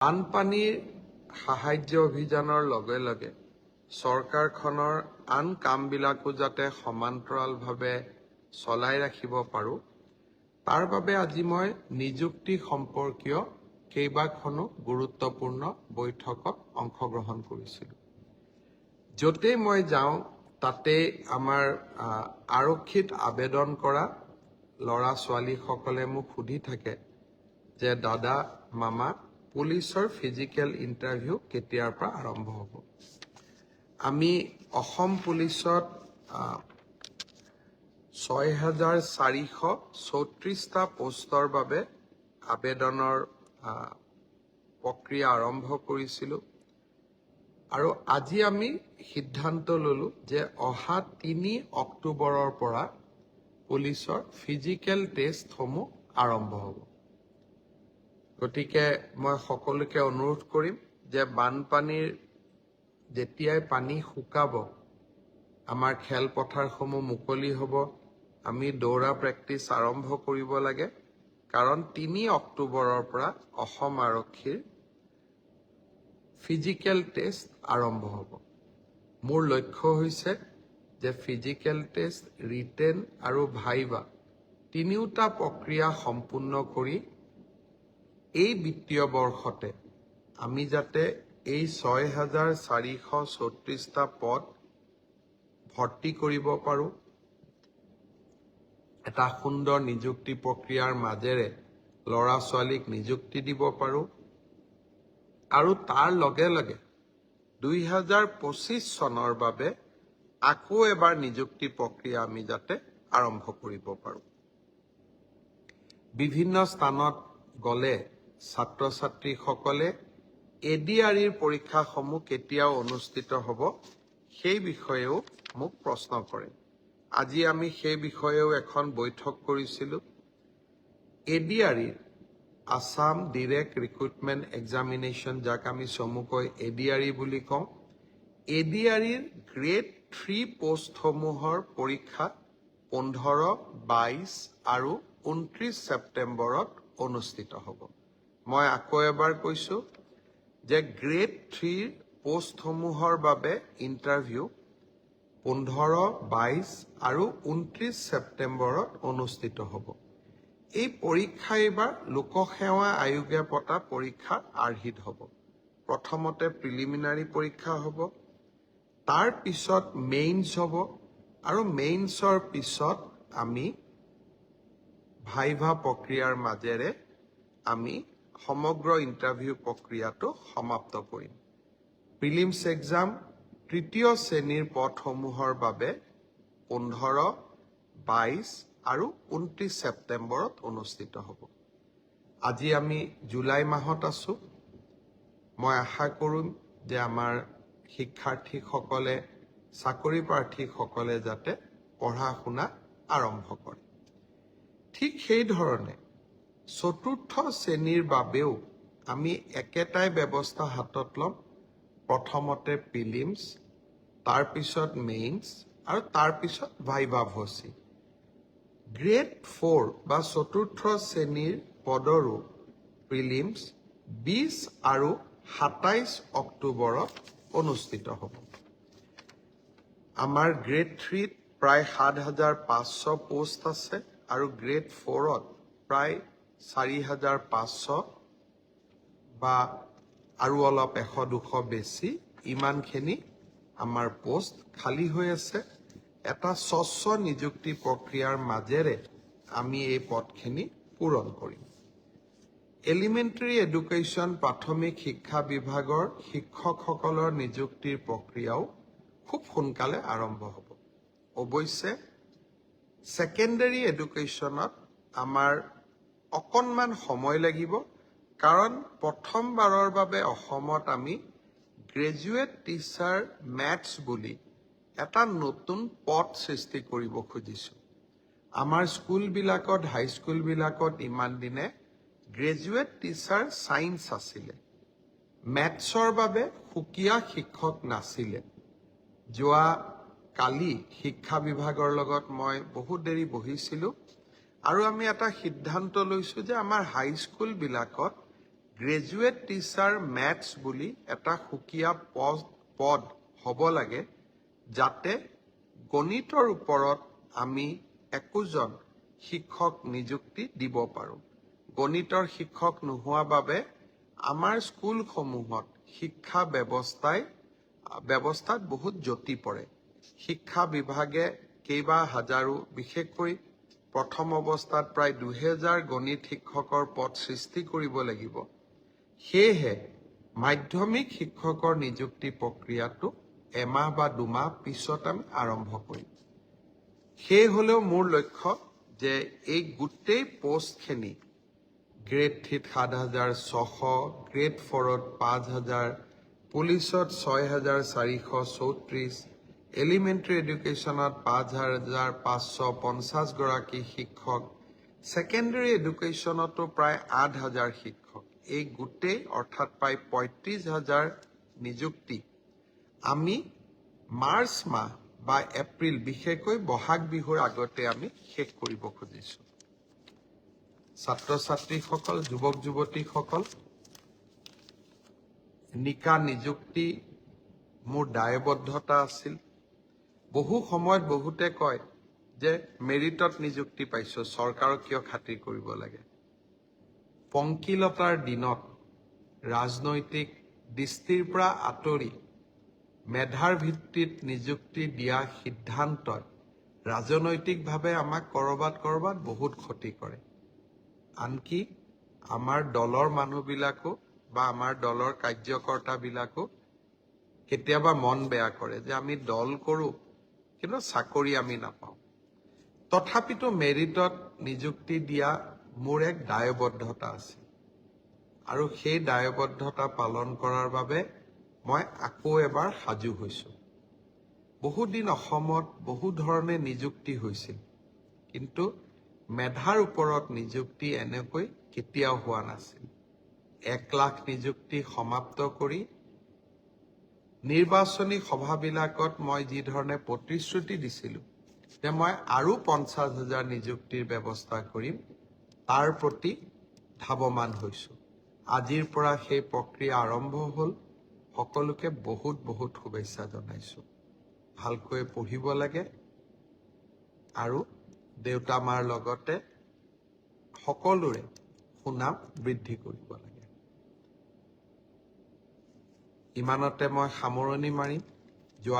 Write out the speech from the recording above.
বানপানীৰ সাহায্য অভিযানৰ লগে লগে চৰকাৰখনৰ আন কামবিলাকো যাতে সমান্তৰালভাৱে চলাই ৰাখিব পাৰোঁ, তাৰ বাবে আজি মই নিযুক্তি সম্পৰ্কীয় কেইবাখনো গুৰুত্বপূৰ্ণ বৈঠকত অংশগ্ৰহণ কৰিছিলোঁ। য'তেই মই যাওঁ তাতেই আমাৰ আৰক্ষীত আবেদন কৰা ল'ৰা ছোৱালীসকলে মোক সুধি থাকে যে দাদা মামা পুলিচৰ ফিজিকেল ইণ্টাৰভিউ কেতিয়াৰ পৰা আৰম্ভ হ'ব। আমি অসম পুলিচত 6,434টা পোষ্টৰ বাবে আবেদনৰ প্ৰক্ৰিয়া আৰম্ভ কৰিছিলোঁ আৰু আজি আমি সিদ্ধান্ত ল'লো যে অহা 3 অক্টোবৰৰ পৰা পুলিচৰ ফিজিকেল টেষ্টসমূহ আৰম্ভ হ'ব। গতিকে মই সকলোকে অনুৰোধ কৰিম যে বানপানীৰ যেতিয়াই পানী শুকাব, আমাৰ খেলপথাৰসমূহ মুকলি হ'ব, আমি দৌৰা প্ৰেক্টিচ আৰম্ভ কৰিব লাগে, কাৰণ 3 অক্টোবৰৰ পৰা অসম আৰক্ষীৰ ফিজিকেল টেষ্ট আৰম্ভ হ'ব। মোৰ লক্ষ্য হৈছে যে ফিজিকেল টেষ্ট, ৰিটেন আৰু ভাইভা তিনিওটা প্ৰক্ৰিয়া সম্পূৰ্ণ কৰি এই বিত্তীয় বৰ্ষতে আমি যাতে এই 6,434টা পদ ভৰ্তি কৰিব পাৰোঁ, এটা সুন্দৰ নিযুক্তি প্ৰক্ৰিয়াৰ মাজেৰে ল'ৰা ছোৱালীক নিযুক্তি দিব পাৰোঁ আৰু তাৰ লগে লগে 2025 চনৰ বাবে আকৌ এবাৰ নিযুক্তি প্ৰক্ৰিয়া আমি যাতে আৰম্ভ কৰিব পাৰোঁ। বিভিন্ন স্থানত গ'লে ছাত্ৰ ছাত্ৰীসকলে ADREৰ পৰীক্ষাসমূহ কেতিয়াও অনুষ্ঠিত হ'ব সেই বিষয়েও মোক প্ৰশ্ন কৰে। আজি আমি সেই বিষয়েও এখন বৈঠক কৰিছিলোঁ। ADREৰ আসাম ডিৰেক্ট ৰিক্ৰুটমেণ্ট এক্সামিনেশ্যন, যাক আমি চমুকৈ ADRE বুলি কওঁ, ADREৰ গ্ৰেড 3 পোষ্টসমূহৰ পৰীক্ষা 15, 22 আৰু 29 ছেপ্টেম্বৰত অনুষ্ঠিত হ'ব। মই আকৌ এবাৰ কৈছোঁ যে গ্ৰেড 3 পোষ্টসমূহৰ বাবে ইণ্টাৰভিউ 15, 22 আৰু 29 ছেপ্টেম্বৰত অনুষ্ঠিত হ'ব। এই পৰীক্ষা এইবাৰ লোকসেৱা আয়োগে পতা পৰীক্ষাৰ আৰ্হিত হ'ব। প্ৰথমতে প্ৰিলিমিনাৰী পৰীক্ষা হ'ব, তাৰ পিছত মেইনছ হ'ব আৰু মেইনছৰ পিছত আমি ভাইভা প্ৰক্ৰিয়াৰ মাজেৰে আমি সমগ্ৰ ইণ্টাৰভিউ প্ৰক্ৰিয়াটো সমাপ্ত কৰিম। প্ৰিলিমছ এক্সাম 3য় শ্ৰেণীৰ পদসমূহৰ বাবে 15, 22 আৰু 29 ছেপ্টেম্বৰত অনুষ্ঠিত হ'ব। আজি আমি জুলাই মাহত আছোঁ। মই আশা কৰিম যে আমাৰ শিক্ষাৰ্থীসকলে, চাকৰি প্ৰাৰ্থীসকলে যাতে পঢ়া শুনা আৰম্ভ কৰে। ঠিক সেই ধৰণে 4ৰ্থ শ্ৰেণীৰ বাবেও আমি একেটাই ব্যৱস্থা হাতত ল'ম। প্ৰথমতে প্ৰিলিমছ, তাৰপিছত মেইনছ আৰু তাৰপিছত ভাইভা ভচি। গ্ৰেড 4 বা 4ৰ্থ শ্ৰেণীৰ পদৰো প্ৰিলিমছ 20 আৰু 27 অক্টোবৰত অনুষ্ঠিত হ'ব। আমাৰ গ্ৰেড 3ত প্ৰায় 7,500 পোষ্ট আছে আৰু গ্ৰেড 4ত প্ৰায় 4,500 বা আৰু অলপ 100-200 বেছি, ইমানখিনি আমাৰ পোষ্ট খালী হৈ আছে। এটা স্বচ্ছ নিযুক্তি প্ৰক্ৰিয়াৰ মাজেৰে আমি এই পদখিনি পূৰণ কৰিম। এলিমেণ্টাৰী এডুকেশ্যন, প্ৰাথমিক শিক্ষা বিভাগৰ শিক্ষকসকলৰ নিযুক্তিৰ প্ৰক্ৰিয়াও খুব সোনকালে আৰম্ভ হ'ব। অৱশ্যে ছেকেণ্ডাৰী এডুকেশ্যনত আমাৰ অকণমান সময় লাগিব, কাৰণ প্ৰথমবাৰৰ বাবে অসমত আমি গ্ৰেজুৱেট টিচাৰ মেথছ বুলি এটা নতুন পদ সৃষ্টি কৰিব খুজিছোঁ। আমাৰ স্কুলবিলাকত, হাইস্কুলবিলাকত ইমান দিনে গ্ৰেজুৱেট টিচাৰ ছায়েন্স আছিলে। মেথছৰ বাবে সুকীয়া শিক্ষক নাছিলে। যোৱা কালি শিক্ষা বিভাগৰ লগত মই বহুত দেৰি বহিছিলোঁ আৰু আমি এটা সিদ্ধান্ত লৈছোঁ যে আমাৰ হাইস্কুলবিলাকত গ্ৰেজুৱেট টিচাৰ মেথছ বুলি এটা সুকীয়া পদ হ'ব লাগে, যাতে গণিতৰ ওপৰত আমি একোজন শিক্ষক নিযুক্তি দিব পাৰোঁ। গণিতৰ শিক্ষক নোহোৱা বাবে আমাৰ স্কুলসমূহত শিক্ষা ব্যৱস্থাত বহুত জটি পৰে। শিক্ষা বিভাগে কেইবা হাজাৰো, বিশেষকৈ প্ৰথম অৱস্থাত প্ৰায় 2000 গণিত শিক্ষকৰ পদ সৃষ্টি কৰিব লাগিব। সেয়েহে মাধ্যমিক শিক্ষকৰ নিযুক্তি প্ৰক্ৰিয়াটো এমাহ বা 2 মাহ পিছত আমি আৰম্ভ কৰিম। সেই হলেও মোৰ লক্ষ্য যে এই গোটেই পোষ্টখিনি গ্ৰেড 3ত 7600, গ্ৰেড 4ত 5000, পুলিচত 6434, এলিমেণ্টাৰী এডুকেশ্যনত 5550 গৰাকী শিক্ষক, ছেকেণ্ডাৰী এডুকেশ্যনতো প্ৰায় 8000 শিক্ষক, এই গোটেই অৰ্থাৎ প্ৰায় 35000 নিযুক্তি আমি মাৰ্চ মাহ বা এপ্ৰিল, বিশেষকৈ বহাগ বিহুৰ আগতে আমি শেষ কৰিব খুজিছোঁ। ছাত্ৰ ছাত্ৰীসকল, যুৱক যুৱতীসকল, নিকা নিযুক্তি মোৰ দায়বদ্ধতা আছিল। বহু সময়ত বহুতে কয় যে মেৰিটত নিযুক্তি পাইছোঁ, চৰকাৰক কিয় খাতিৰ কৰিব লাগে। পংকিলতাৰ দিনত ৰাজনৈতিক দৃষ্টিৰ পৰা আঁতৰি মেধাৰ ভিত্তিত নিযুক্তি দিয়া সিদ্ধান্তই ৰাজনৈতিকভাৱে আমাক কৰবাত বহুত ক্ষতি কৰে। আনকি আমাৰ দলৰ মানুহবিলাকো বা আমাৰ দলৰ কাৰ্যকৰ্তাবিলাকো কেতিয়াবা মন বেয়া কৰে যে আমি দল কৰোঁ কিন্তু চাকৰি আমি নাপাওঁ। তথাপিতো মেৰিটত নিযুক্তি দিয়া মোৰ এক দায়বদ্ধতা আছে আৰু সেই দায়বদ্ধতা পালন কৰাৰ বাবে মই আকৌ এবাৰ সাজু হৈছোঁ। বহুদিন অসমত বহু ধৰণে নিযুক্তি হৈছিল, কিন্তু মেধাৰ ওপৰত নিযুক্তি এনেকৈ কেতিয়াও হোৱা নাছিল। 1 লাখ নিযুক্তি সমাপ্ত কৰি নিৰ্বাচনী সভাবিলাকত মই যি ধৰণে প্ৰতিশ্ৰুতি দিছিলোঁ যে মই আৰু 50,000 নিযুক্তিৰ ব্যৱস্থা কৰিম, তাৰ প্ৰতি ধাৱমান হৈছোঁ। আজিৰ পৰা সেই প্ৰক্ৰিয়া আৰম্ভ হ'ল। সকলোকে বহুত শুভেচ্ছা জনাইছোঁ। ভালকৈ পঢ়িব লাগে আৰু দেউতা মাৰ লগতে সকলোৰে সুনাম বৃদ্ধি কৰিব লাগে। ইমানতে মই সামৰণি মাৰিম। যোৱা